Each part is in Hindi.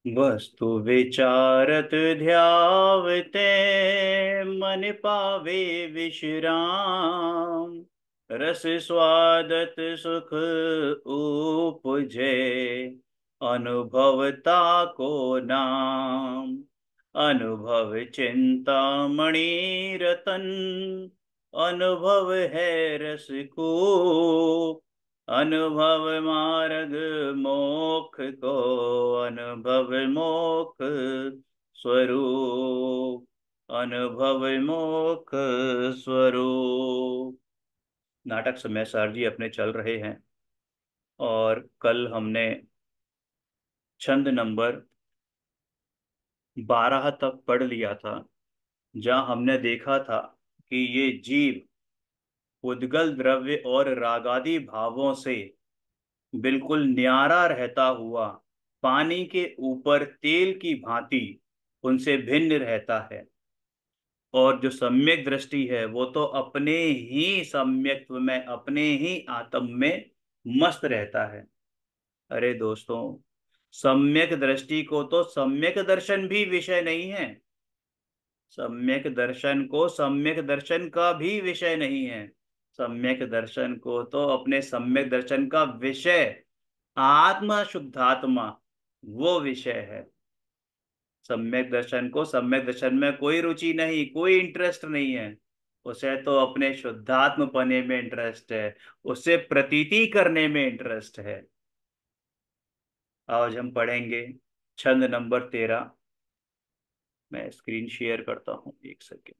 वस्तु विचारत ध्यावते मन पावे विश्राम। रस स्वादत सुख उपजे अनुभवता को नाम। अनुभव चिंतामणि रतन अनुभव है रस को। अनुभव मार्ग मोक्ष को अनुभव मोक्ष स्वरूप। अनुभव मोक्ष स्वरूप। नाटक समय सर जी अपने चल रहे हैं और कल हमने छंद नंबर 12 तक पढ़ लिया था, जहां हमने देखा था कि ये जीव उद्गल द्रव्य और रागादि भावों से बिल्कुल न्यारा रहता हुआ पानी के ऊपर तेल की भांति उनसे भिन्न रहता है। और जो सम्यक दृष्टि है वो तो अपने ही सम्यक्त्व में, अपने ही आत्म में मस्त रहता है। अरे दोस्तों, सम्यक दृष्टि को तो सम्यक दर्शन भी विषय नहीं है। सम्यक दर्शन को सम्यक दर्शन का भी विषय नहीं है। सम्यक दर्शन को तो अपने सम्यक दर्शन का विषय आत्मा, शुद्धात्मा, वो विषय है। सम्यक दर्शन को सम्यक दर्शन में कोई रुचि नहीं, कोई इंटरेस्ट नहीं है। उसे तो अपने शुद्धात्म पने में इंटरेस्ट है, उसे प्रतीति करने में इंटरेस्ट है। आज हम पढ़ेंगे छंद नंबर 13। मैं स्क्रीन शेयर करता हूं, एक सेकेंड।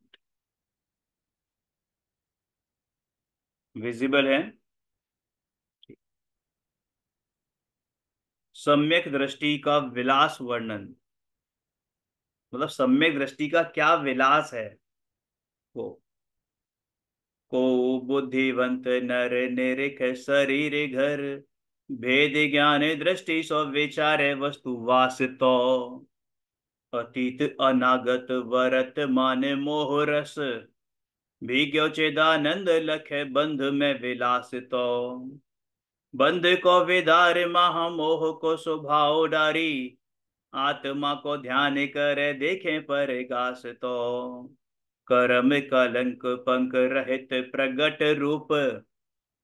विजिबल है? सम्यक दृष्टि का विलास वर्णन, मतलब सम्यक दृष्टि का क्या विलास है वो। को बुद्धिवंत नर निरिख शरीर घर, भेद ज्ञान दृष्टि सो विचारे वस्तु वास्तव। अतीत अनागत वर्तमान मोह रस, भीग्यो चेदानंद लखे बंध में विलास तो। बंध को विदार महामोह को स्वभाव डारी, आत्मा को ध्यान करे देखें पर गास तो। करम कलंक पंक रहित प्रगट रूप,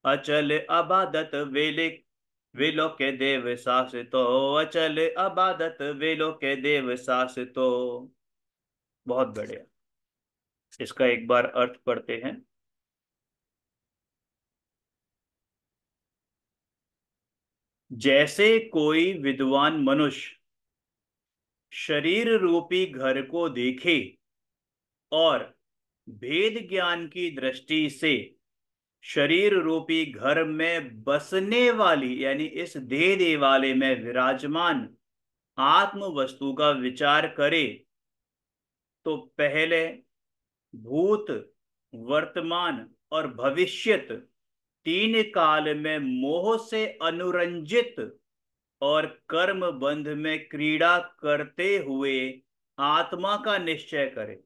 अचल अबादत वेलिक वेलो के देव सास तो। अचल अबादत वेलो के देव सास तो। बहुत बढ़िया। इसका एक बार अर्थ पढ़ते हैं। जैसे कोई विद्वान मनुष्य शरीर रूपी घर को देखे और भेद ज्ञान की दृष्टि से शरीर रूपी घर में बसने वाली, यानी इस देह देवालय में विराजमान आत्म वस्तु का विचार करे, तो पहले भूत, वर्तमान और भविष्यत तीन काल में मोह से अनुरंजित और कर्म बंध में क्रीड़ा करते हुए आत्मा का निश्चय करे।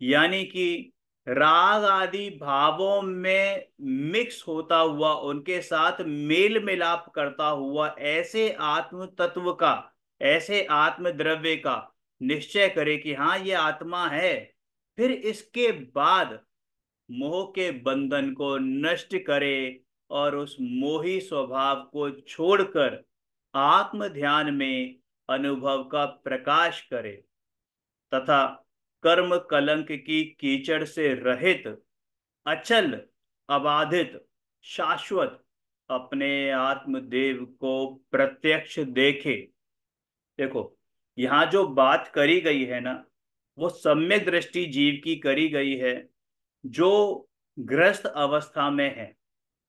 यानी कि राग आदि भावों में मिक्स होता हुआ, उनके साथ मेल मिलाप करता हुआ ऐसे आत्म तत्व का, ऐसे आत्म द्रव्य का निश्चय करे कि हाँ ये आत्मा है। फिर इसके बाद मोह के बंधन को नष्ट करे और उस मोही स्वभाव को छोड़कर आत्म ध्यान में अनुभव का प्रकाश करे, तथा कर्म कलंक की कीचड़ से रहित, अचल, अबाधित, शाश्वत अपने आत्मदेव को प्रत्यक्ष देखे। देखो, यहां जो बात करी गई है ना, वो सम्यक दृष्टि जीव की करी गई है, जो गृहस्थ अवस्था में है।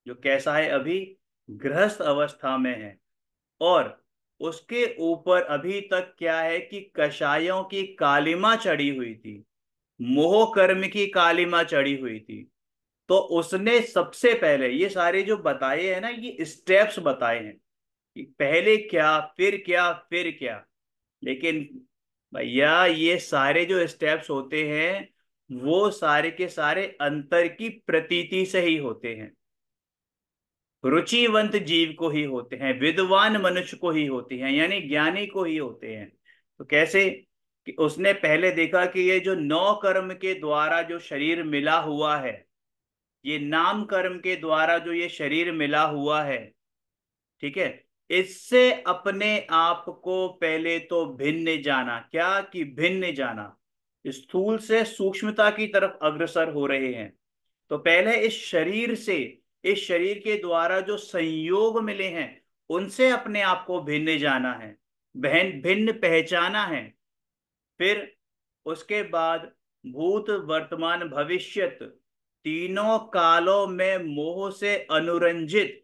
जो कैसा है अभी? गृहस्थ अवस्था में है। और उसके ऊपर अभी तक क्या है कि कषायों की कालिमा चढ़ी हुई थी, मोह कर्म की कालिमा चढ़ी हुई थी। तो उसने सबसे पहले ये सारे जो बताए हैं ना, ये स्टेप्स बताए हैं कि पहले क्या, फिर क्या, फिर क्या। लेकिन भैया, ये सारे जो स्टेप्स होते हैं वो सारे के सारे अंतर की प्रतीति से ही होते हैं। रुचिवंत जीव को ही होते हैं, विद्वान मनुष्य को ही होती हैं, यानी ज्ञानी को ही होते हैं। तो कैसे? कि उसने पहले देखा कि ये जो नौ कर्म के द्वारा जो शरीर मिला हुआ है, ये नाम कर्म के द्वारा जो ये शरीर मिला हुआ है, ठीक है, इससे अपने आप को पहले तो भिन्न जाना। क्या? कि भिन्न जाना, स्थूल से सूक्ष्मता की तरफ अग्रसर हो रहे हैं। तो पहले इस शरीर से, इस शरीर के द्वारा जो संयोग मिले हैं, उनसे अपने आप को भिन्न जाना है, बहन भिन्न पहचाना है। फिर उसके बाद भूत वर्तमान भविष्यत तीनों कालों में मोह से अनुरंजित,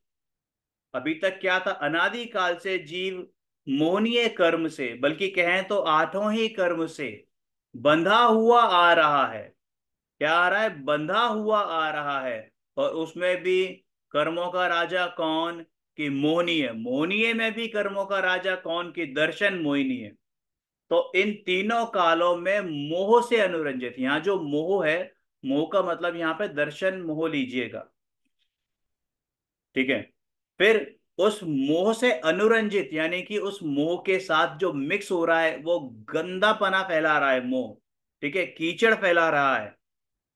अभी तक क्या था, अनादि काल से जीव मोहनीय कर्म से, बल्कि कहें तो आठों ही कर्म से बंधा हुआ आ रहा है। क्या आ रहा है? बंधा हुआ आ रहा है। और उसमें भी कर्मों का राजा कौन? कि मोहनीय। मोहनीय में भी कर्मों का राजा कौन? कि दर्शन मोहिनी। तो इन तीनों कालों में मोह से अनुरंजित, यहां जो मोह है, मोह का मतलब यहां पे दर्शन मोह लीजिएगा, ठीक है। फिर उस मोह से अनुरंजित, यानी कि उस मोह के साथ जो मिक्स हो रहा है, वो गंदापना फैला रहा है मोह, ठीक है, कीचड़ फैला रहा है,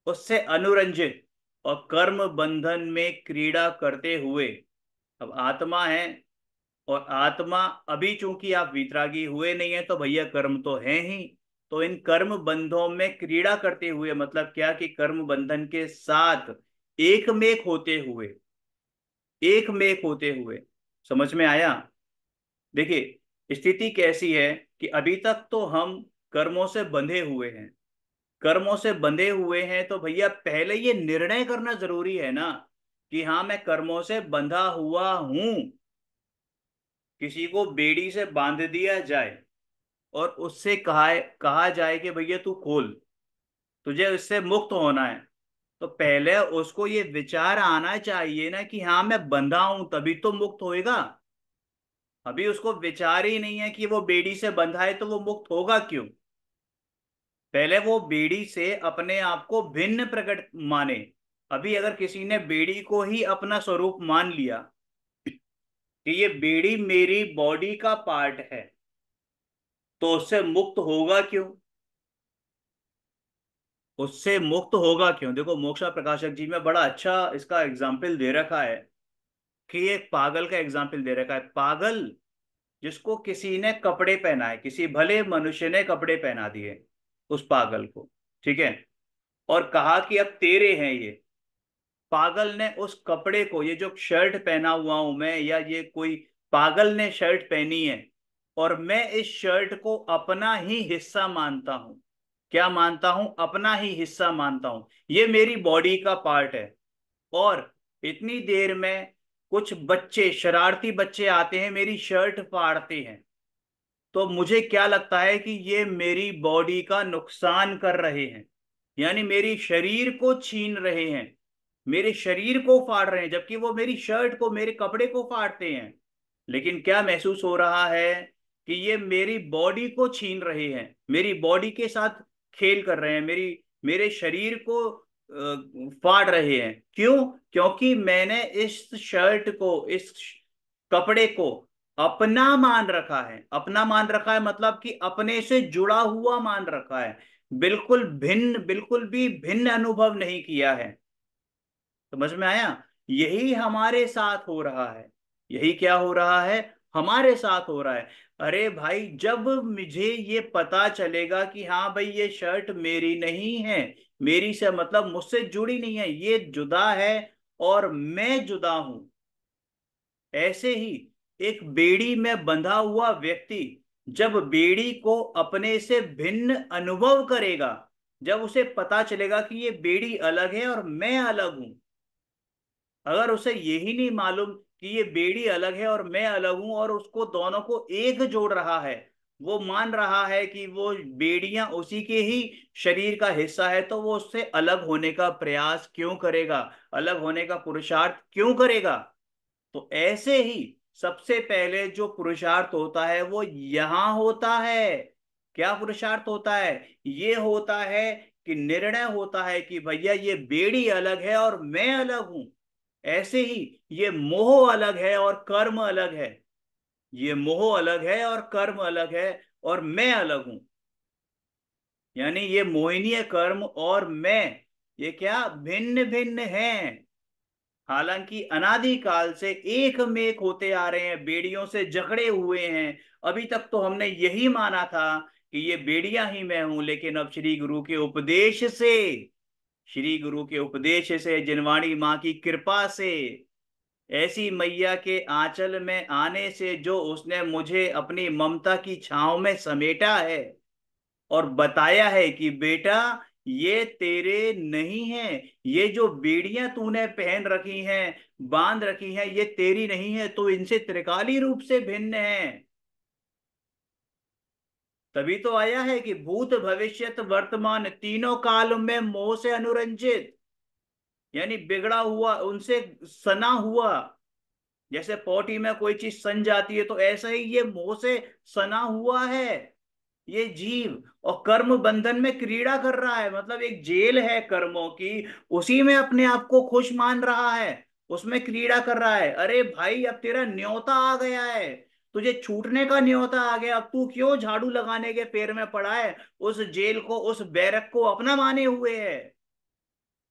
उससे अनुरंजित और कर्म बंधन में क्रीड़ा करते हुए। अब आत्मा है, और आत्मा अभी चूंकि आप वीतरागी हुए नहीं है, तो भैया कर्म तो है ही। तो इन कर्म बंधों में क्रीड़ा करते हुए मतलब क्या? कि कर्म बंधन के साथ एक मेक होते हुए, एक मेक होते हुए। समझ में आया? देखिए स्थिति कैसी है कि अभी तक तो हम कर्मों से बंधे हुए हैं। कर्मों से बंधे हुए हैं तो भैया पहले ये निर्णय करना जरूरी है ना, कि हाँ मैं कर्मों से बंधा हुआ हूं। किसी को बेड़ी से बांध दिया जाए और उससे कहा जाए कि भैया तू खोल, तुझे इससे मुक्त होना है, तो पहले उसको ये विचार आना चाहिए ना कि हाँ मैं बंधा हूं, तभी तो मुक्त होएगा। अभी उसको विचार ही नहीं है कि वो बेड़ी से बंधा है, तो वो मुक्त होगा क्यों? पहले वो बेड़ी से अपने आप को भिन्न प्रकट माने। अभी अगर किसी ने बेड़ी को ही अपना स्वरूप मान लिया कि ये बेड़ी मेरी बॉडी का पार्ट है, तो उससे मुक्त होगा क्यों? उससे मुक्त होगा क्यों? देखो मोक्षा प्रकाशक जी में बड़ा अच्छा इसका एग्जाम्पल दे रखा है, कि एक पागल का एग्जाम्पल दे रखा है। पागल जिसको किसी ने कपड़े पहनाए, किसी भले मनुष्य ने कपड़े पहना दिए उस पागल को, ठीक है, और कहा कि अब तेरे हैं ये। पागल ने उस कपड़े को, ये जो शर्ट पहना हुआ हूं मैं, या ये कोई पागल ने शर्ट पहनी है, और मैं इस शर्ट को अपना ही हिस्सा मानता हूं। क्या मानता हूं? अपना ही हिस्सा मानता हूं। ये मेरी बॉडी का पार्ट है। और इतनी देर में कुछ बच्चे, शरारती बच्चे आते हैं, मेरी शर्ट फाड़ते हैं, तो मुझे क्या लगता है कि ये मेरी बॉडी का नुकसान कर रहे हैं, यानी मेरी शरीर को छीन रहे हैं, मेरे शरीर को फाड़ रहे हैं, जबकि वो मेरी शर्ट को, मेरे कपड़े को फाड़ते हैं। लेकिन क्या महसूस हो रहा है? कि ये मेरी बॉडी को छीन रहे हैं, मेरी बॉडी के साथ खेल कर रहे हैं, मेरे शरीर को फाड़ रहे हैं। क्यों? क्योंकि मैंने इस शर्ट को, इस कपड़े को अपना मान रखा है। अपना मान रखा है मतलब कि अपने से जुड़ा हुआ मान रखा है, बिल्कुल भिन्न, बिल्कुल भी भिन्न अनुभव नहीं किया है। समझ में आया? यही हमारे साथ हो रहा है। यही क्या हो रहा है? हमारे साथ हो रहा है। अरे भाई, जब मुझे ये पता चलेगा कि हाँ भाई ये शर्ट मेरी नहीं है, मेरी से मतलब मुझसे जुड़ी नहीं है, ये जुदा है और मैं जुदा हूं। ऐसे ही एक बेड़ी में बंधा हुआ व्यक्ति जब बेड़ी को अपने से भिन्न अनुभव करेगा, जब उसे पता चलेगा कि ये बेड़ी अलग है और मैं अलग हूं, अगर उसे यही नहीं मालूम कि ये बेड़ी अलग है और मैं अलग हूं, और उसको दोनों को एक जोड़ रहा है, वो मान रहा है कि वो बेड़ियां उसी के ही शरीर का हिस्सा है, तो वो उससे अलग होने का प्रयास क्यों करेगा? अलग होने का पुरुषार्थ क्यों करेगा? तो ऐसे ही सबसे पहले जो पुरुषार्थ होता है वो यहां होता है। क्या पुरुषार्थ होता है? ये होता है कि निर्णय होता है कि भैया ये बेड़ी अलग है और मैं अलग हूं। ऐसे ही ये मोह अलग है और कर्म अलग है। ये मोह अलग है और कर्म अलग है, और मैं अलग हूं। यानी ये मोहिनीय कर्म और मैं, ये क्या भिन्न भिन्न हैं। हालांकि अनादि काल से एक मेक होते आ रहे हैं, बेड़ियों से जकड़े हुए हैं। अभी तक तो हमने यही माना था कि ये बेड़ियां ही मैं हूं, लेकिन अब श्री गुरु के उपदेश से, जिनवाणी माँ की कृपा से, ऐसी मैया के आंचल में आने से, जो उसने मुझे अपनी ममता की छांव में समेटा है और बताया है कि बेटा, ये तेरे नहीं है। ये जो बेड़ियां तूने पहन रखी हैं, बांध रखी हैं, ये तेरी नहीं है, तो इनसे त्रिकाली रूप से भिन्न है। तभी तो आया है कि भूत भविष्यत वर्तमान तीनों काल में मोह से अनुरंजित, यानी बिगड़ा हुआ, उनसे सना हुआ। जैसे पोटी में कोई चीज सन जाती है, तो ऐसा ही ये मोह से सना हुआ है ये जीव, और कर्म बंधन में क्रीड़ा कर रहा है। मतलब एक जेल है कर्मों की, उसी में अपने आप को खुश मान रहा है, उसमें क्रीड़ा कर रहा है। अरे भाई, अब तेरा न्योता आ गया है, तुझे छूटने का न्योता आ गया। अब तू क्यों झाड़ू लगाने के पैर में पड़ा है, उस जेल को, उस बैरक को अपना माने हुए है।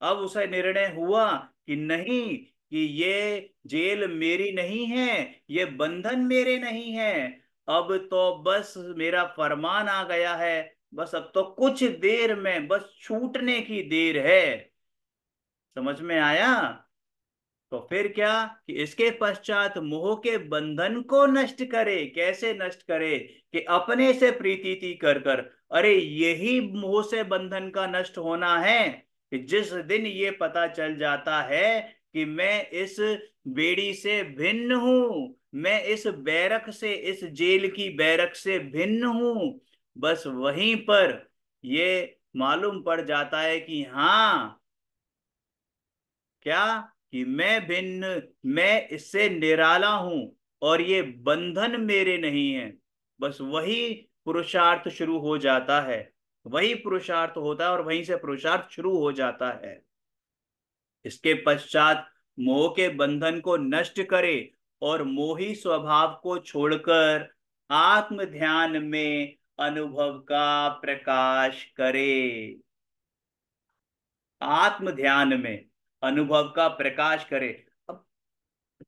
अब उसे निर्णय हुआ कि नहीं, कि ये जेल मेरी नहीं है, ये बंधन मेरे नहीं है। अब तो बस मेरा फरमान आ गया है, बस अब तो कुछ देर में बस छूटने की देर है। समझ में आया? तो फिर क्या, कि इसके पश्चात मोह के बंधन को नष्ट करे। कैसे नष्ट करे? कि अपने से प्रीति कर कर। अरे यही मोह से बंधन का नष्ट होना है, कि जिस दिन ये पता चल जाता है कि मैं इस बेड़ी से भिन्न हूं, मैं इस बैरक से, इस जेल की बैरक से भिन्न हूं, बस वहीं पर ये मालूम पड़ जाता है कि हाँ, क्या, कि मैं भिन्न, मैं इससे निराला हूं, और ये बंधन मेरे नहीं है। बस वही पुरुषार्थ शुरू हो जाता है, वही पुरुषार्थ होता है, और वहीं से पुरुषार्थ शुरू हो जाता है। इसके पश्चात मोह के बंधन को नष्ट करे, और मोही स्वभाव को छोड़कर आत्म ध्यान में अनुभव का प्रकाश करे। आत्म ध्यान में अनुभव का प्रकाश करे। अब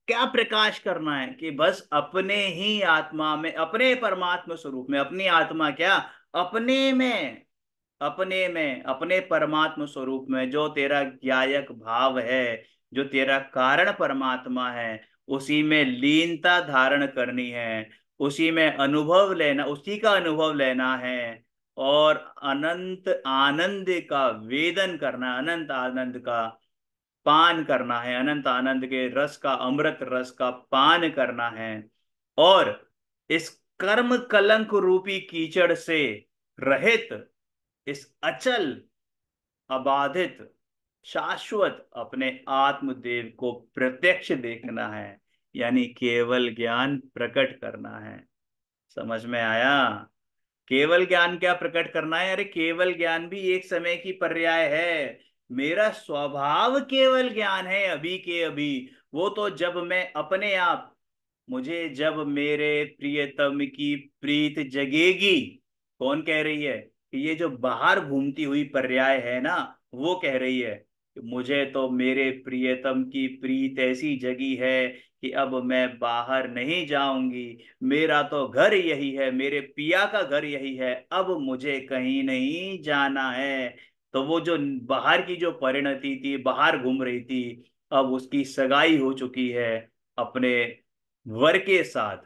क्या प्रकाश करना है? कि बस अपने ही आत्मा में, अपने परमात्मा स्वरूप में, अपनी आत्मा क्या, अपने में, अपने में, अपने परमात्मा स्वरूप में, जो तेरा ज्ञायक भाव है, जो तेरा कारण परमात्मा है, उसी में लीनता धारण करनी है। उसी में अनुभव लेना, उसी का अनुभव लेना है, और अनंत आनंद का वेदन करना, अनंत आनंद का पान करना है, अनंत आनंद के रस का, अमृत रस का पान करना है। और इस कर्म कलंक रूपी कीचड़ से रहित, इस अचल, अबाधित, शाश्वत अपने आत्मदेव को प्रत्यक्ष देखना है, यानी केवल ज्ञान प्रकट करना है। समझ में आया? केवल ज्ञान क्या प्रकट करना है? अरे केवल ज्ञान भी एक समय की पर्याय है। मेरा स्वभाव केवल ज्ञान है, अभी के अभी। वो तो जब मैं अपने आप, मुझे जब मेरे प्रियतम की प्रीत जगेगी। कौन कह रही है? कि ये जो बाहर घूमती हुई पर्याय है ना, वो कह रही है कि मुझे तो मेरे प्रियतम की प्रीत ऐसी जगी है कि अब मैं बाहर नहीं जाऊंगी। मेरा तो घर यही है, मेरे पिया का घर यही है, अब मुझे कहीं नहीं जाना है। तो वो जो बाहर की जो परिणति थी, बाहर घूम रही थी, अब उसकी सगाई हो चुकी है अपने वर के साथ,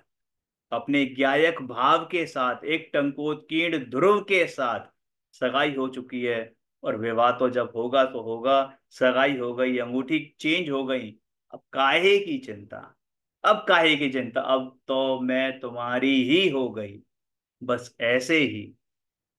अपने ज्ञायक भाव के साथ, एक टंकोत्कीर्ण ध्रुव के साथ सगाई हो चुकी है। और विवाह तो जब होगा तो होगा, सगाई हो गई, अंगूठी चेंज हो गई, अब काहे की चिंता? अब काहे की चिंता? अब तो मैं तुम्हारी ही हो गई। बस ऐसे ही,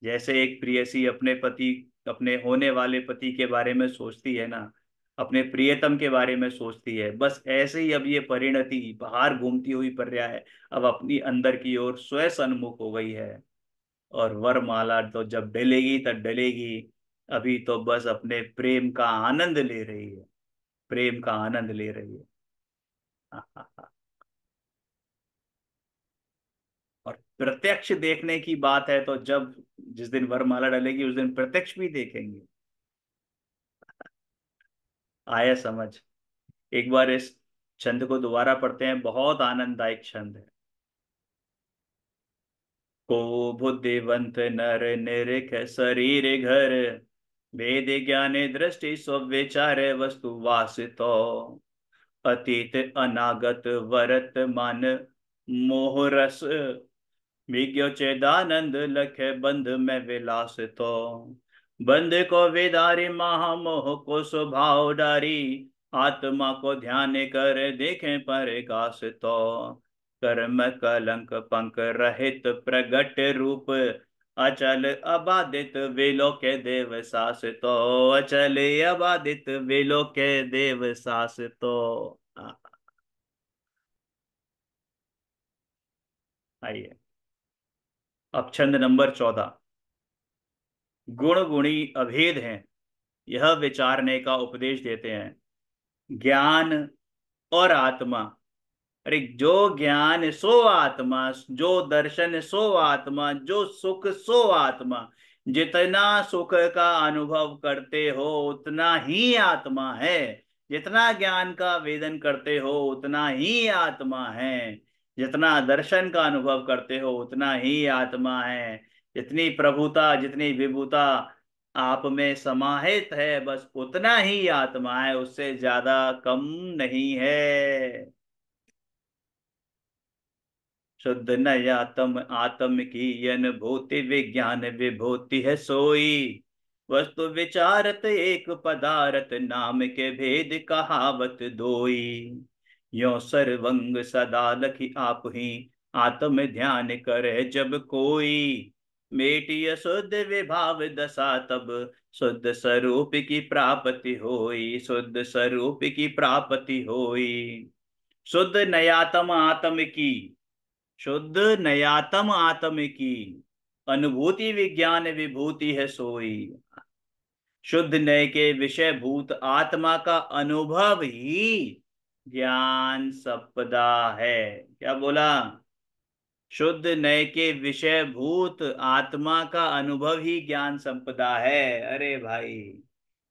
जैसे एक प्रेयसी अपने पति, अपने होने वाले पति के बारे में सोचती है ना, अपने प्रियतम के बारे में सोचती है, बस ऐसे ही अब ये परिणति, बाहर घूमती हुई पर्याय, अब अपनी अंदर की ओर स्वयं सन्मुख हो गई है। और वरमाला तो जब डलेगी तब डलेगी, अभी तो बस अपने प्रेम का आनंद ले रही है। प्रेम का आनंद ले रही है। हाँ, हाँ, हाँ। और प्रत्यक्ष देखने की बात है तो जब जिस दिन वरमाला डलेगी उस दिन प्रत्यक्ष भी देखेंगे। आया समझ? एक बार इस छंद को दोबारा पढ़ते हैं, बहुत आनंददायक छंद है। को बुद्धिवंत नर निरिख शरीर घर, वेद ज्ञान दृष्टि स्व विचार वस्तु वासितो, अतीत अनागत वर्तमान मोह रस, विज्ञ चेदानंद लखे बंध में विलास तो, बंध को वेदारी महामोह को स्वभाव डारी, आत्मा को ध्यान कर देखें प्रकाश तो, कर्म कलंक पंक रहित प्रगट रूप, अचल अबादित वेलो के देव सास तो, अचल अबादित वेलो के देव सास तो। आइए, अब छंद नंबर 14। गुण गुणी अभेद हैं, यह विचारने का उपदेश देते हैं। ज्ञान और आत्मा, अरे जो ज्ञान सो आत्मा, जो दर्शन सो आत्मा, जो सुख सो आत्मा। जितना सुख का अनुभव करते हो उतना ही आत्मा है, जितना ज्ञान का वेदन करते हो उतना ही आत्मा है, जितना दर्शन का अनुभव करते हो उतना ही आत्मा है। जितनी प्रभुता, जितनी विभुता आप में समाहित है, बस उतना ही आत्मा है, उससे ज्यादा कम नहीं है। शुद्ध नयातम आत्म की अनुभूति विज्ञान विभूति है सोई, वस्तु विचारत एक पदार्थ नाम के भेद कहावत दोई, यो सर्वंग सदा लखी आप ही आत्म ध्यान करे जब कोई, मेटिय शुद्ध विभाव दशा तब शुद्ध स्वरूप की प्राप्ति होई, शुद्ध स्वरूप की प्राप्ति होई। शुद्ध नयातम आत्म की, शुद्ध नयातम आत्म की अनुभूति विज्ञान विभूति है सोई। शुद्ध नय के विषय भूत आत्मा का अनुभव ही ज्ञान संपदा है। क्या बोला? शुद्ध नय के विषय भूत आत्मा का अनुभव ही ज्ञान संपदा है। अरे भाई,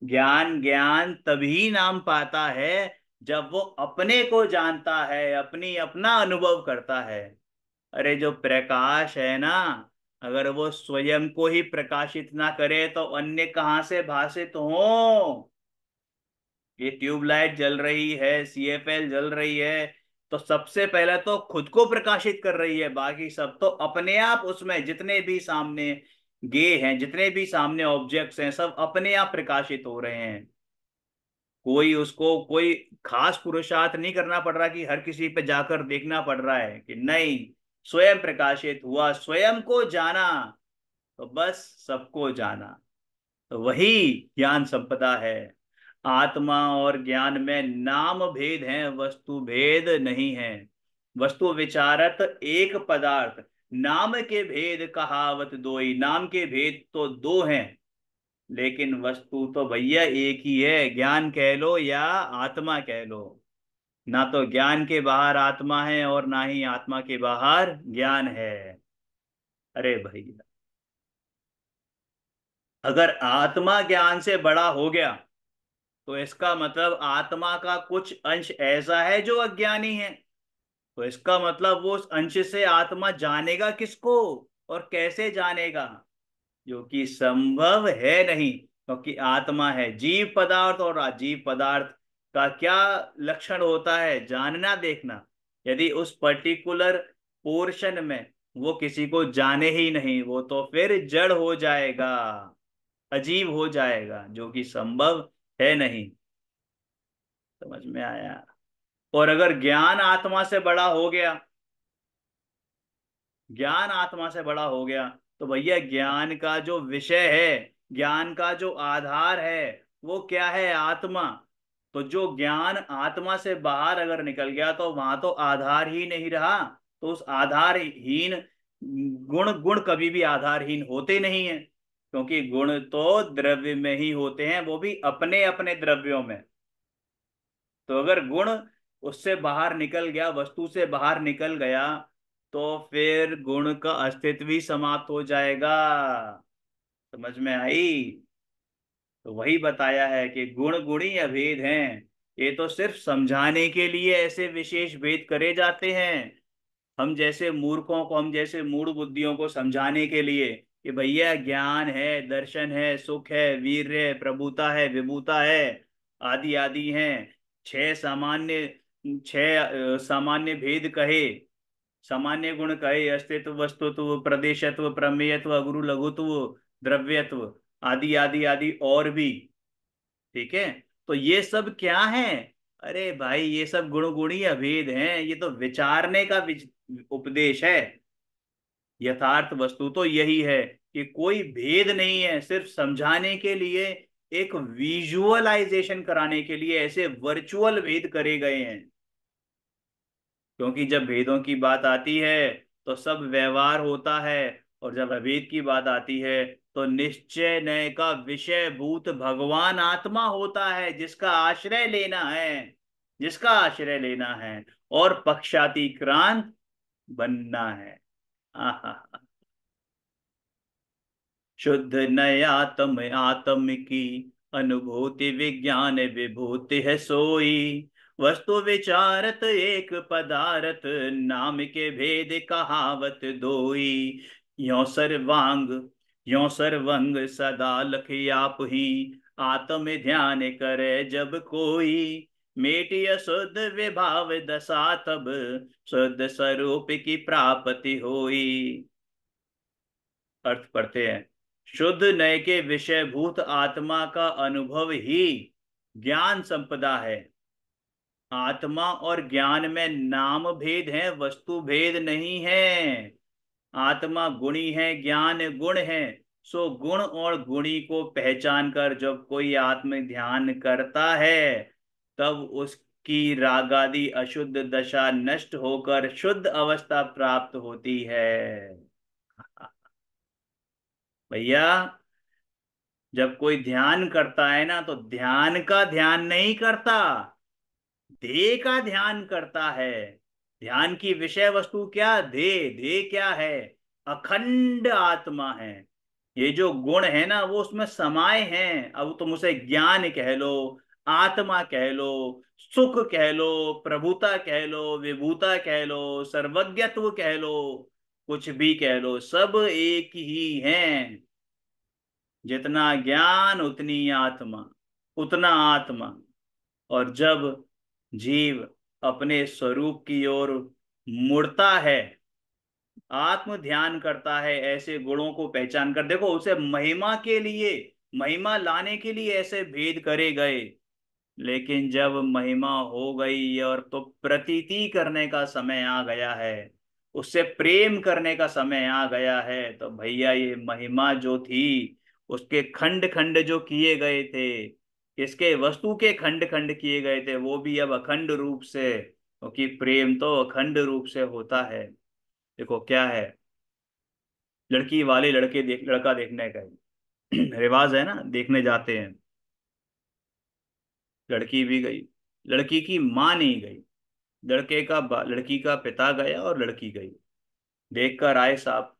ज्ञान ज्ञान तभी नाम पाता है जब वो अपने को जानता है, अपनी अपना अनुभव करता है। अरे जो प्रकाश है ना, अगर वो स्वयं को ही प्रकाशित ना करे तो अन्य कहां से भाषित हो? ये ट्यूबलाइट जल रही है, सीएफएल जल रही है, तो सबसे पहले तो खुद को प्रकाशित कर रही है, बाकी सब तो अपने आप उसमें जितने भी सामने गे हैं, जितने भी सामने ऑब्जेक्ट्स हैं, सब अपने आप प्रकाशित हो रहे हैं। कोई उसको कोई खास पुरुषार्थ नहीं करना पड़ रहा कि हर किसी पे जाकर देखना पड़ रहा है कि नहीं, स्वयं प्रकाशित हुआ, स्वयं को जाना, तो बस सबको जाना। तो वही ज्ञान संपदा है। आत्मा और ज्ञान में नाम भेद है, वस्तु भेद नहीं है। वस्तु विचारत एक पदार्थ, नाम के भेद कहावत दोई, नाम के भेद तो दो हैं, लेकिन वस्तु तो भैया एक ही है, ज्ञान कह लो या आत्मा कह लो। ना तो ज्ञान के बाहर आत्मा है और ना ही आत्मा के बाहर ज्ञान है। अरे भैया, अगर आत्मा ज्ञान से बड़ा हो गया तो इसका मतलब आत्मा का कुछ अंश ऐसा है जो अज्ञानी है। तो इसका मतलब वो उस अंश से आत्मा जानेगा किसको और कैसे जानेगा? जो कि संभव है नहीं, क्योंकि आत्मा है। जीव पदार्थ और अजीव पदार्थ का क्या लक्षण होता है? जानना, देखना। यदि उस पर्टिकुलर पोर्शन में वो किसी को जाने ही नहीं, वो तो फिर जड़ हो जाएगा, अजीब हो जाएगा, जो कि संभव है नहीं। समझ में आया? और अगर ज्ञान आत्मा से बड़ा हो गया, ज्ञान आत्मा से बड़ा हो गया, तो भैया ज्ञान का जो विषय है, ज्ञान का जो आधार है, वो क्या है? आत्मा। तो जो ज्ञान आत्मा से बाहर अगर निकल गया तो वहां तो आधार ही नहीं रहा। तो उस आधारहीन गुण, गुण कभी भी आधारहीन होते नहीं है, क्योंकि गुण तो द्रव्य में ही होते हैं, वो भी अपने अपने द्रव्यों में। तो अगर गुण उससे बाहर निकल गया, वस्तु से बाहर निकल गया, तो फिर गुण का अस्तित्व ही समाप्त हो जाएगा। समझ में आई? तो वही बताया है कि गुण गुणी अभेद हैं। ये तो सिर्फ समझाने के लिए ऐसे विशेष भेद करे जाते हैं, हम जैसे मूर्खों को, हम जैसे मूढ़ बुद्धियों को समझाने के लिए कि भैया ज्ञान है, दर्शन है, सुख है, वीर्य है, प्रभुता है, विभूता है, आदि आदि हैं। सामान्य भेद कहे, सामान्य गुण कहे, अस्तित्व, वस्तुत्व, प्रदेशत्व, प्रमेयत्व, गुरु लघुत्व, द्रव्यत्व, आदि आदि आदि और भी। ठीक है? तो ये सब क्या है? अरे भाई ये सब गुण गुणी अभेद हैं, ये तो विचारने का उपदेश है। यथार्थ वस्तु तो यही है कि कोई भेद नहीं है, सिर्फ समझाने के लिए, एक विजुअलाइजेशन कराने के लिए ऐसे वर्चुअल भेद करे गए हैं। क्योंकि जब भेदों की बात आती है तो सब व्यवहार होता है, और जब अभेद की बात आती है तो निश्चय नय का विषय भूत भगवान आत्मा होता है, जिसका आश्रय लेना है, जिसका आश्रय लेना है और पक्षातिक्रांत बनना है। आहा। शुद्ध नयात्म आत्म की अनुभूति विज्ञान विभूति है सोई। वस्तु विचारत एक पदार्थ, नाम के भेद कहावत दोई। यो सर्वांग यो सर्वंग सदा लख आप ही, आत्म ध्यान करे जब कोई। मेटिय शुद्ध विभाव दशा तब, शुद्ध स्वरूप की प्राप्ति होई। अर्थ पढ़ते हैं। शुद्ध नय के विषयभूत आत्मा का अनुभव ही ज्ञान संपदा है। आत्मा और ज्ञान में नाम भेद है, वस्तु भेद नहीं है। आत्मा गुणी है, ज्ञान गुण है। सो गुण और गुणी को पहचान कर जब कोई आत्म ध्यान करता है, तब उसकी रागादि अशुद्ध दशा नष्ट होकर शुद्ध अवस्था प्राप्त होती है। भैया, जब कोई ध्यान करता है ना, तो ध्यान का ध्यान नहीं करता, देह का ध्यान करता है। ध्यान की विषय वस्तु क्या? देह। देह क्या है? अखंड आत्मा है। ये जो गुण है ना, वो उसमें समाये हैं। अब तुम उसे ज्ञान कह लो, आत्मा कह लो, सुख कह लो, प्रभुता कह लो, विभूता कह लो, सर्वज्ञत्व कह लो, कुछ भी कह लो, सब एक ही हैं। जितना ज्ञान उतनी आत्मा, उतना आत्मा। और जब जीव अपने स्वरूप की ओर मुड़ता है, आत्म ध्यान करता है, ऐसे गुणों को पहचान कर, देखो उसे महिमा के लिए, महिमा लाने के लिए ऐसे भेद करे गए। लेकिन जब महिमा हो गई और तो प्रतीति करने का समय आ गया है, उससे प्रेम करने का समय आ गया है, तो भैया ये महिमा जो थी, उसके खंड खंड जो किए गए थे, इसके वस्तु के खंड खंड किए गए थे, वो भी अब अखंड रूप से, क्योंकि प्रेम तो अखंड रूप से होता है। देखो क्या है, लड़की वाले लड़का देखने का रिवाज है ना, देखने जाते हैं। लड़की भी गई, लड़की की माँ नहीं गई, लड़की का पिता गया और लड़की गई। देख कर आए साहब।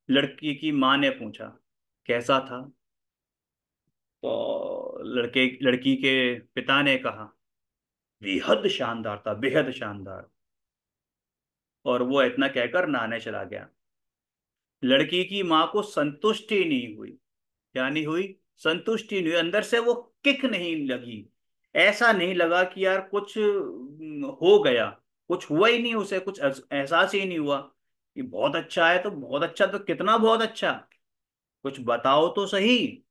लड़की की माँ ने पूछा कैसा था? तो लड़की के पिता ने कहा बेहद शानदार था, बेहद शानदार। और वो इतना कहकर नहाने चला गया। लड़की की माँ को संतुष्टि नहीं हुई। क्या नहीं हुई? संतुष्टि नहीं हुई, अंदर से वो किक नहीं लगी। ऐसा नहीं लगा कि यार कुछ हो गया, कुछ हुआ ही नहीं, उसे कुछ एहसास ही नहीं हुआ कि बहुत अच्छा है। तो बहुत अच्छा तो कितना बहुत अच्छा, कुछ बताओ तो सही।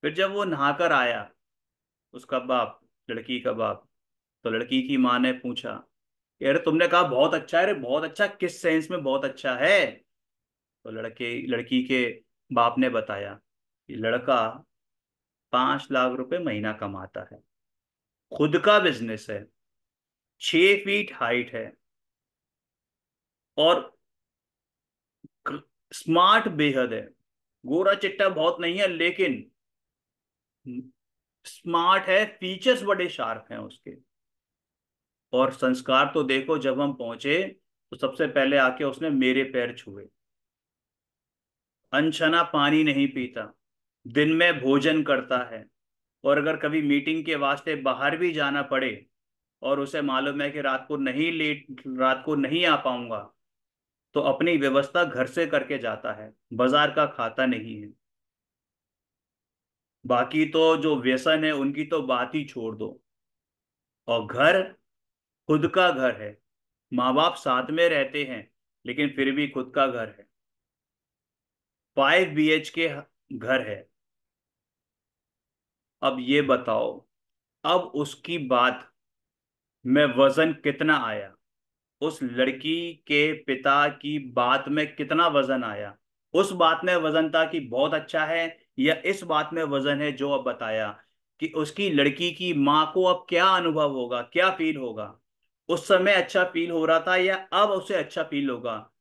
फिर जब वो नहाकर आया, उसका बाप, लड़की का बाप, तो लड़की की माँ ने पूछा यार तुमने कहा बहुत अच्छा है, अरे बहुत अच्छा किस सेंस में बहुत अच्छा है? तो लड़की के बाप ने बताया कि लड़का 5 लाख रुपए महीना कमाता है, खुद का बिजनेस है, 6 फीट हाइट है, और स्मार्ट बेहद है। गोरा चिट्टा बहुत नहीं है, लेकिन स्मार्ट है, फीचर्स बड़े शार्प हैं उसके। और संस्कार तो देखो, जब हम पहुंचे तो सबसे पहले आके उसने मेरे पैर छुए। अनछना पानी नहीं पीता, दिन में भोजन करता है। और अगर कभी मीटिंग के वास्ते बाहर भी जाना पड़े और उसे मालूम है कि रात को नहीं आ पाऊंगा, तो अपनी व्यवस्था घर से करके जाता है, बाजार का खाता नहीं है। बाकी तो जो व्यसन है उनकी तो बात ही छोड़ दो। और घर, खुद का घर है। माँ बाप साथ में रहते हैं, लेकिन फिर भी खुद का घर है। 5 BH के घर है। अब ये बताओ, अब उसकी बात में वजन कितना आया? उस लड़की के पिता की बात में कितना वजन आया? उस बात में वजन था कि बहुत अच्छा है, या इस बात में वजन है जो अब बताया कि उसकी लड़की की माँ को अब क्या अनुभव होगा, क्या फील होगा? उस समय अच्छा फील हो रहा था, या अब उसे अच्छा फील होगा?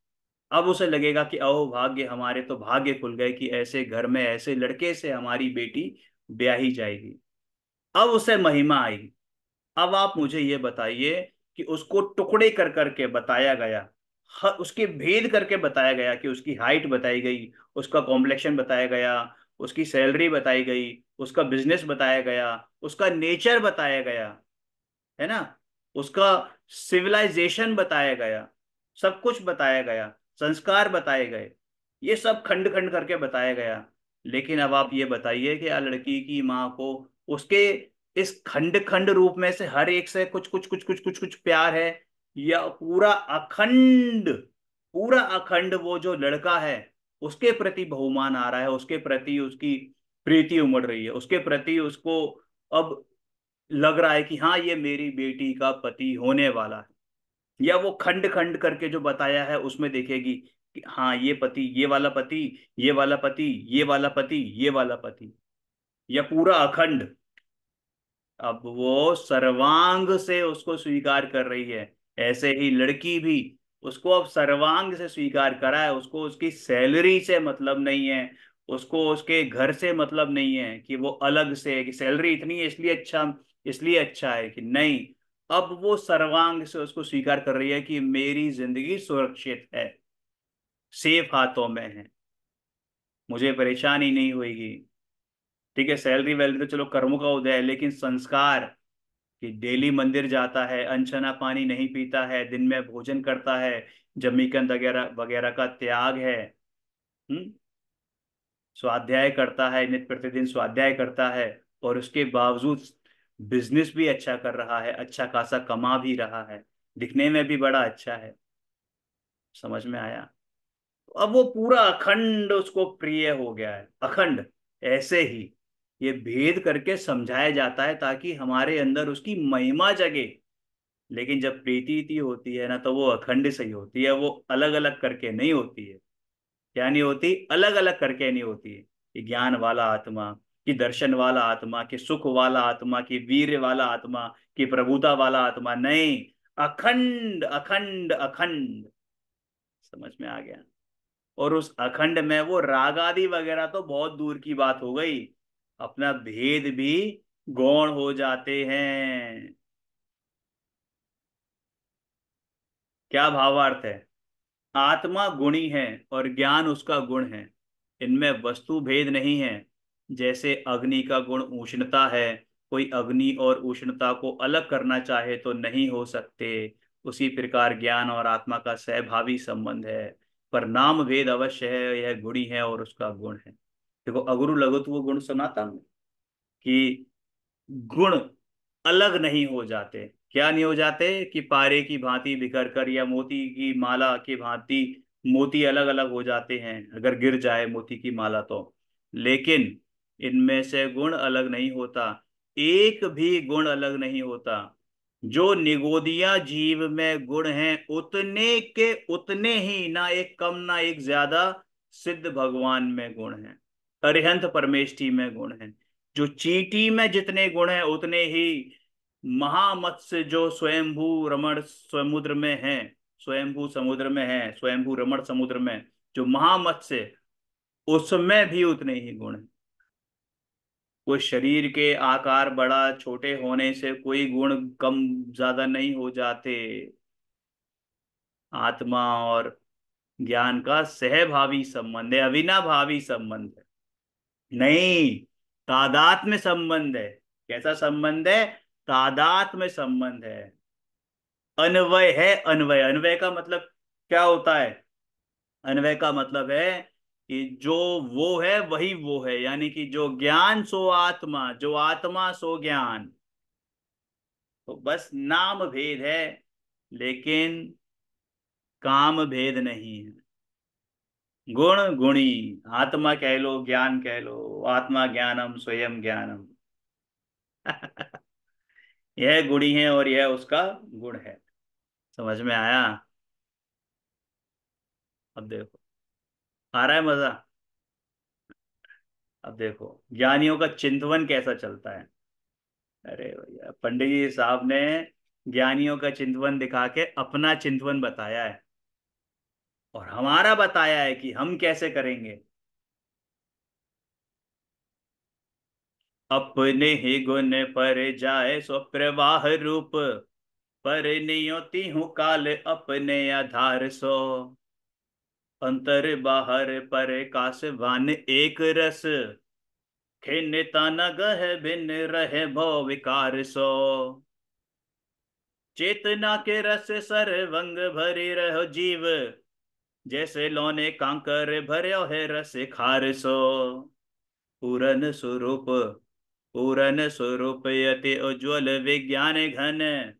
अब उसे लगेगा कि अहो भाग्य, हमारे तो भाग्य खुल गए कि ऐसे घर में ऐसे लड़के से हमारी बेटी ब्याही जाएगी। अब उसे महिमा आई। अब आप मुझे ये बताइए कि उसको टुकड़े कर करके बताया गया, उसके भेद करके बताया गया, कि उसकी हाइट बताई गई, उसका कॉम्प्लेक्शन बताया गया, उसकी सैलरी बताई गई, उसका बिजनेस बताया गया, उसका नेचर बताया गया, है ना, उसका सिविलाइजेशन बताया गया, सब कुछ बताया गया, संस्कार बताए गए, ये सब खंड खंड करके बताया गया। लेकिन अब आप ये बताइए कि लड़की की माँ को उसके इस खंड खंड रूप में से हर एक से कुछ कुछ कुछ कुछ कुछ कुछ प्यार है, या पूरा अखंड वो जो लड़का है उसके प्रति बहुमान आ रहा है, उसके प्रति उसकी प्रीति उमड़ रही है, उसके प्रति उसको अब लग रहा है कि हाँ, ये मेरी बेटी का पति होने वाला है। या वो खंड खंड करके जो बताया है उसमें देखेगी कि हाँ, ये पति, ये वाला पति, ये वाला पति, ये वाला पति, ये वाला पति, या पूरा अखंड। अब वो सर्वांग से उसको स्वीकार कर रही है। ऐसे ही लड़की भी उसको अब सर्वांग से स्वीकार करा है। उसको उसकी सैलरी से मतलब नहीं है, उसको उसके घर से मतलब नहीं है कि वो अलग से है कि सैलरी इतनी है इसलिए अच्छा है, कि नहीं। अब वो सर्वांग से उसको स्वीकार कर रही है कि मेरी जिंदगी सुरक्षित है, सेफ हाथों में है, मुझे परेशानी नहीं होगी। ठीक है, सैलरी वैलरी तो चलो कर्मों का उदय है, लेकिन संस्कार, कि डेली मंदिर जाता है, अनछना पानी नहीं पीता है, दिन में भोजन करता है, जमीकंद वगैरह वगैरह का त्याग है, हम्म, स्वाध्याय करता है, नित्य प्रतिदिन स्वाध्याय करता है, और उसके बावजूद बिजनेस भी अच्छा कर रहा है, अच्छा खासा कमा भी रहा है, दिखने में भी बड़ा अच्छा है। समझ में आया? अब वो पूरा अखंड उसको प्रिय हो गया है, अखंड। ऐसे ही ये भेद करके समझाया जाता है ताकि हमारे अंदर उसकी महिमा जगे। लेकिन जब प्रीति होती है ना, तो वो अखंड से ही होती है, वो अलग अलग करके नहीं होती है। क्या नहीं होती? अलग अलग करके नहीं होती है। कि ज्ञान वाला आत्मा, कि दर्शन वाला आत्मा, कि सुख वाला आत्मा, कि वीर्य वाला आत्मा, कि प्रभुता वाला आत्मा, नहीं। अखंड अखंड अखंड। समझ में आ गया? और उस अखंड में वो राग आदि वगैरह तो बहुत दूर की बात हो गई, अपना भेद भी गौण हो जाते हैं। क्या भावार्थ है? आत्मा गुणी है और ज्ञान उसका गुण है, इनमें वस्तु भेद नहीं है। जैसे अग्नि का गुण उष्णता है, कोई अग्नि और उष्णता को अलग करना चाहे तो नहीं हो सकते। उसी प्रकार ज्ञान और आत्मा का सहभावी संबंध है, पर नाम भेद अवश्य है, यह गुणी है और उसका गुण है। देखो, अगुरु लघुत्व गुण सुनाता हूं कि गुण अलग नहीं हो जाते। क्या नहीं हो जाते? कि पारे की भांति बिखर कर, या मोती की माला की भांति मोती अलग अलग हो जाते हैं अगर गिर जाए मोती की माला तो। लेकिन इनमें से गुण अलग नहीं होता, एक भी गुण अलग नहीं होता। जो निगोदिया जीव में गुण हैं उतने के उतने ही, ना एक कम ना एक ज्यादा, सिद्ध भगवान में गुण हैं, अरिहंत परमेष्टि में गुण हैं। जो चींटी में जितने गुण हैं उतने ही महामत्स्य जो स्वयंभू रमण समुद्र में है, स्वयंभू समुद्र में है, स्वयंभू रमण समुद्र में जो महामत्स्य, उसमें भी उतने ही गुण हैं। कोई शरीर के आकार बड़ा छोटे होने से कोई गुण कम ज्यादा नहीं हो जाते। आत्मा और ज्ञान का सहभावी संबंध है, अविनाभावी संबंध है। नहीं, तादात्म्य संबंध है। कैसा संबंध है? तादात्म्य संबंध है। अन्वय है, अन्वय। अन्वय का मतलब क्या होता है? अन्वय का मतलब है कि जो वो है वही वो है, यानी कि जो ज्ञान सो आत्मा, जो आत्मा सो ज्ञान। तो बस नाम भेद है, लेकिन काम भेद नहीं है। गुण गुणी, आत्मा कह लो, ज्ञान कह लो, आत्मा ज्ञानम स्वयं ज्ञानम। यह गुणी है और यह उसका गुण है। समझ में आया? अब देखो, आ रहा है मजा? अब देखो ज्ञानियों का चिंतवन कैसा चलता है। अरे भैया, पंडित जी साहब ने ज्ञानियों का चिंतवन दिखा के अपना चिंतवन बताया है, और हमारा बताया है कि हम कैसे करेंगे। अपने ही गुण पर जाए सो प्रवाह रूप, पर नियति हूँ काल अपने आधार सो। अंतर बाहर पर काशवान एक रस, खिन्नता न गह भिन्न रहे भव विकार सो। चेतना के रस सरवंग भरी रहो जीव, जैसे लौने कांकर भर्यो है रस खार सो। पूरन स्वरूप, पूरन स्वरूप यति उज्ज्वल विज्ञान घन,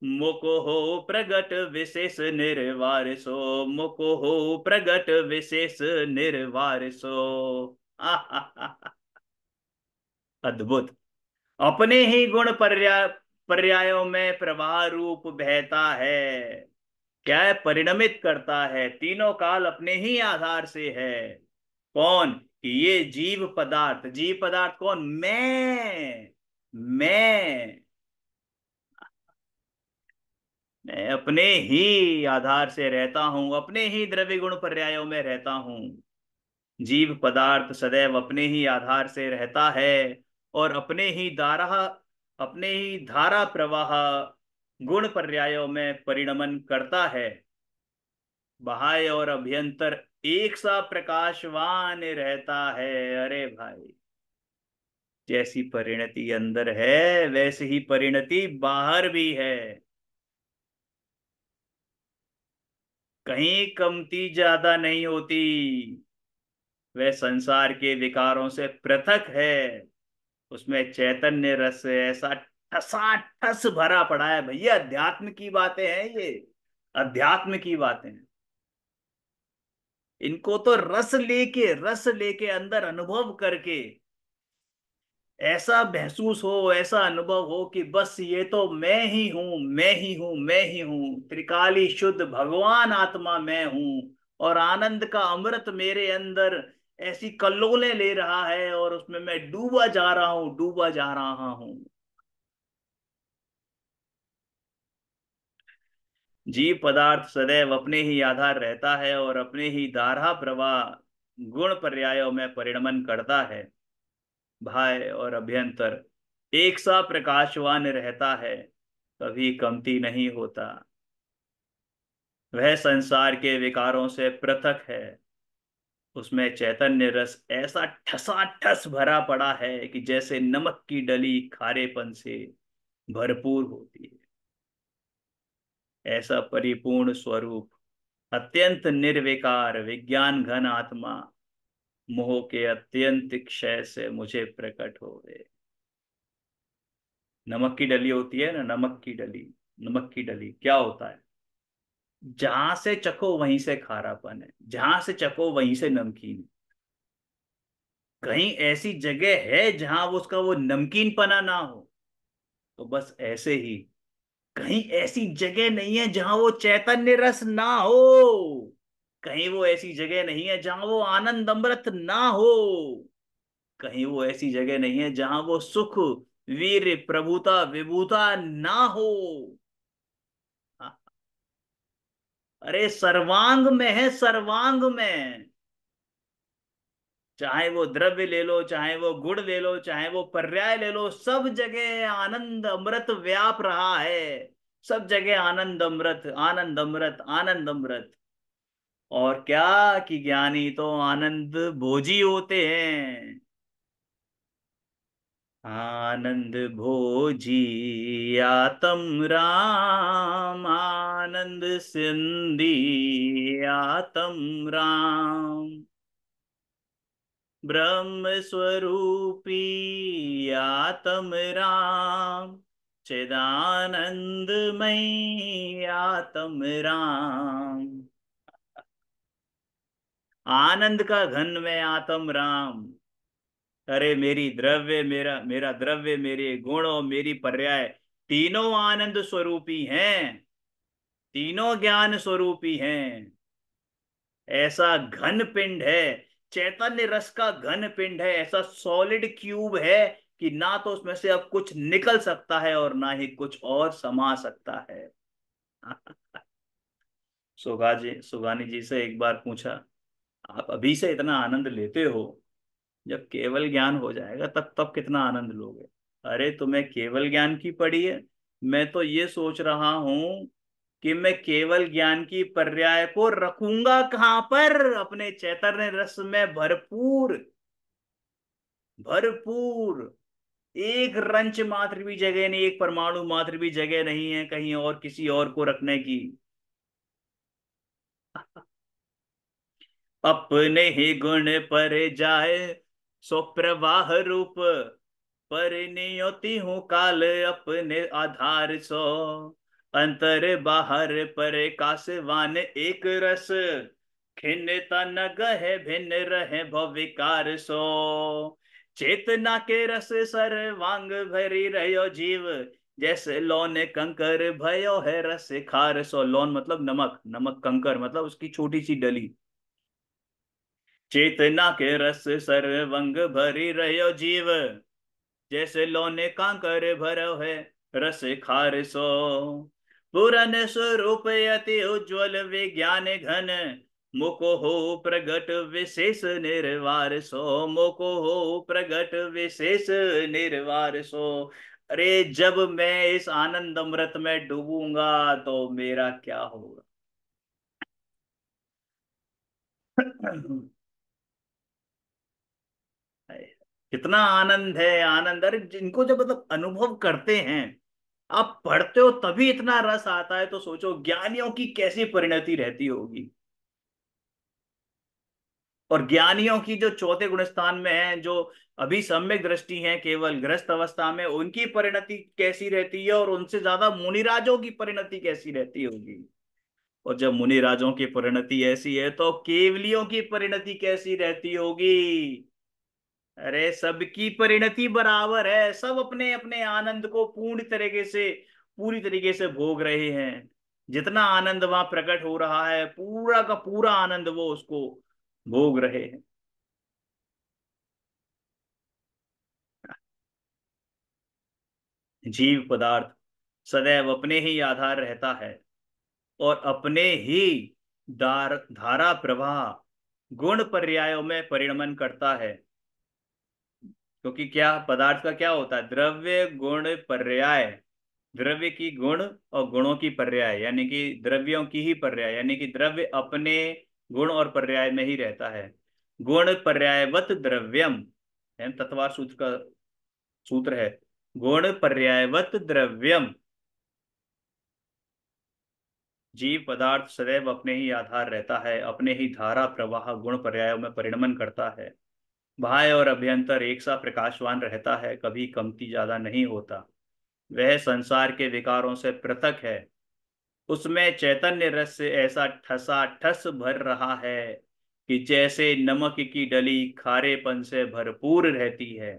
मुको हो प्रगट विशेष निर्वार सो। मुको हो प्रगट विशेष निर्वार सो। अद्भुत। अपने ही गुण पर्यायों में प्रवाह रूप बहता है। क्या है? परिणमित करता है, तीनों काल अपने ही आधार से है। कौन? कि ये जीव पदार्थ। जीव पदार्थ कौन? मैं मैं अपने ही आधार से रहता हूं, अपने ही द्रव्य गुण पर्यायों में रहता हूं। जीव पदार्थ सदैव अपने ही आधार से रहता है, और अपने ही धारा प्रवाह गुण पर्यायों में परिणमन करता है। बाह्य और अभ्यंतर एक सा प्रकाशवान रहता है। अरे भाई, जैसी परिणति अंदर है वैसी ही परिणति बाहर भी है। कहीं कमती ज्यादा नहीं होती। वह संसार के विकारों से पृथक है। उसमें चैतन्य रस ऐसा ठसाठस भरा पड़ा है भैया। अध्यात्म की बातें हैं ये, अध्यात्म की बातें हैं। इनको तो रस लेके अंदर अनुभव करके ऐसा महसूस हो, ऐसा अनुभव हो कि बस ये तो मैं ही हूं, मैं ही हूं, मैं ही हूं। त्रिकाली शुद्ध भगवान आत्मा मैं हूं, और आनंद का अमृत मेरे अंदर ऐसी कल्लोलें ले रहा है, और उसमें मैं डूबा जा रहा हूं, डूबा जा रहा हूं। जीव पदार्थ सदैव अपने ही आधार रहता है, और अपने ही धारा प्रवाह गुण पर्यायों में परिणमन करता है। बाह्य और अभ्यंतर एक सा प्रकाशवान रहता है, कभी कमती नहीं होता। वह संसार के विकारों से पृथक है। उसमें चैतन्य रस ऐसा ठसाठस भरा पड़ा है कि जैसे नमक की डली खारेपन से भरपूर होती है। ऐसा परिपूर्ण स्वरूप, अत्यंत निर्विकार विज्ञान घन आत्मा, मोह के अत्यंत क्षय से मुझे प्रकट हो गए। नमक की डली होती है ना, नमक की डली। नमक की डली क्या होता है? जहां से चखो वहीं से खारापन है, जहां से चखो वहीं से नमकीन। कहीं ऐसी जगह है जहां उसका वो नमकीन पना ना हो? तो बस ऐसे ही कहीं ऐसी जगह नहीं है जहां वो चैतन्य रस ना हो। कहीं वो ऐसी जगह नहीं है जहां वो आनंद अमृत ना हो। कहीं वो ऐसी जगह नहीं है जहां वो सुख, वीर, प्रभुता, विभूता ना हो। अरे सर्वांग में है, सर्वांग में। चाहे वो द्रव्य ले लो, चाहे वो गुण ले लो, चाहे वो पर्याय ले लो, सब जगह आनंद अमृत व्याप रहा है। सब जगह आनंद अमृत, आनंद अमृत, आनंद अमृत। और क्या कि ज्ञानी तो आनंद भोजी होते हैं। आनंद भोजी आत्म राम, आनंद सिंधी आत्म राम। ब्रह्म स्वरूपी आत्म राम, चिदानंदमय आत्म राम। आनंद का घन में आत्म राम। अरे मेरी द्रव्य, मेरा मेरा द्रव्य, मेरे गुण और मेरी पर्याय, तीनों आनंद स्वरूपी हैं। तीनों ज्ञान स्वरूपी हैं। ऐसा घन पिंड है, चैतन्य रस का घन पिंड है, ऐसा सॉलिड क्यूब है कि ना तो उसमें से अब कुछ निकल सकता है और ना ही कुछ और समा सकता है। सुगानी जी से एक बार पूछा, आप अभी से इतना आनंद लेते हो, जब केवल ज्ञान हो जाएगा तब तब कितना आनंद लोगे? अरे तुम्हें केवल ज्ञान की पड़ी है। मैं तो ये सोच रहा हूं कि मैं केवल ज्ञान की पर्याय को रखूंगा कहां पर, अपने चैतन्य रस में भरपूर। भरपूर। एक रंच मात्र भी जगह नहीं, एक परमाणु मात्र भी जगह नहीं है कहीं और किसी और को रखने की। अपने ही गुण पर जाए सो प्रवाह रूप, पर नियति हूँ काल अपने आधार सो। अंतर बाहर पर कासवान एक रस, खिन्नता न गहे भिन्न रहे भविकार सो। चेतना के रस सर्वांग भरी रहो जीव, जैसे लोन कंकर भयो है रस खार सो। लोन मतलब नमक, नमक कंकर मतलब उसकी छोटी सी डली। चेतना के रस सर्वंग भरी रहो जीव, जैसे लोने कांकर भरो है रस खार सो। पूरन स्वरूप अति उज्ज्वल विज्ञान घन, मुको हो प्रगट विशेष निर्वार सो। मुको हो प्रगट विशेष निर्वार सो। अरे जब मैं इस आनंद अमृत में डूबूंगा तो मेरा क्या होगा? कितना आनंद है, आनंद। अरे जिनको जब मतलब अनुभव करते हैं, आप पढ़ते हो तभी इतना रस आता है, तो सोचो ज्ञानियों की कैसी परिणति रहती होगी। और ज्ञानियों की जो चौथे गुण स्थान में है, जो अभी सम्यक दृष्टि है केवल गृहस्थ अवस्था में, उनकी परिणति कैसी रहती है, और उनसे ज्यादा मुनिराजों की परिणति कैसी रहती होगी। और जब मुनिराजों की परिणति ऐसी है तो केवलियों की परिणति कैसी रहती होगी। अरे सबकी परिणति बराबर है, सब अपने अपने आनंद को पूरी तरीके से भोग रहे हैं। जितना आनंद वहां प्रकट हो रहा है, पूरा का पूरा आनंद वो उसको भोग रहे हैं। जीव पदार्थ सदैव अपने ही आधार रहता है, और अपने ही धारा प्रवाह गुण पर्यायों में परिणमन करता है। क्योंकि क्या पदार्थ का क्या होता है? द्रव्य गुण पर्याय। द्रव्य की गुण और गुणों की पर्याय, यानी कि द्रव्यों की ही पर्याय, यानी कि द्रव्य अपने गुण और पर्याय में ही रहता है। गुण पर्यायवत द्रव्यम, है तत्वार सूत्र का सूत्र है। गुण पर्यायवत द्रव्यम। जीव पदार्थ सदैव अपने ही आधार रहता है, अपने ही धारा प्रवाह गुण पर्यायों में परिणमन करता है। बाह्य और अभ्यंतर एक सा प्रकाशवान रहता है, कभी कमती ज्यादा नहीं होता। वह संसार के विकारों से पृथक है। उसमें चैतन्य रस से ऐसा ठसा ठस भर रहा है कि जैसे नमक की डली खारेपन से भरपूर रहती है,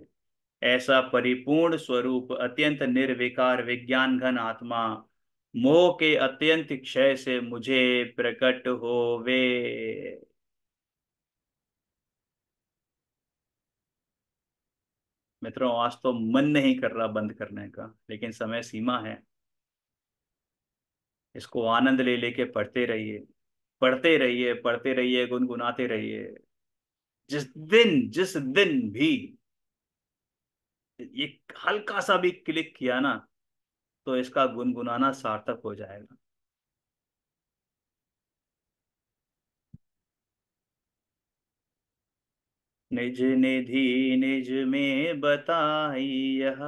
ऐसा परिपूर्ण स्वरूप अत्यंत निर्विकार विज्ञान घन आत्मा मोह के अत्यंत क्षय से मुझे प्रकट होवे। मित्रों, आज तो मन नहीं कर रहा बंद करने का, लेकिन समय सीमा है। इसको आनंद ले लेके पढ़ते रहिए, पढ़ते रहिए, पढ़ते रहिए, गुनगुनाते रहिए। जिस दिन भी ये हल्का सा भी क्लिक किया ना, तो इसका गुनगुनाना सार्थक हो जाएगा। निज निधि निज में बताई यह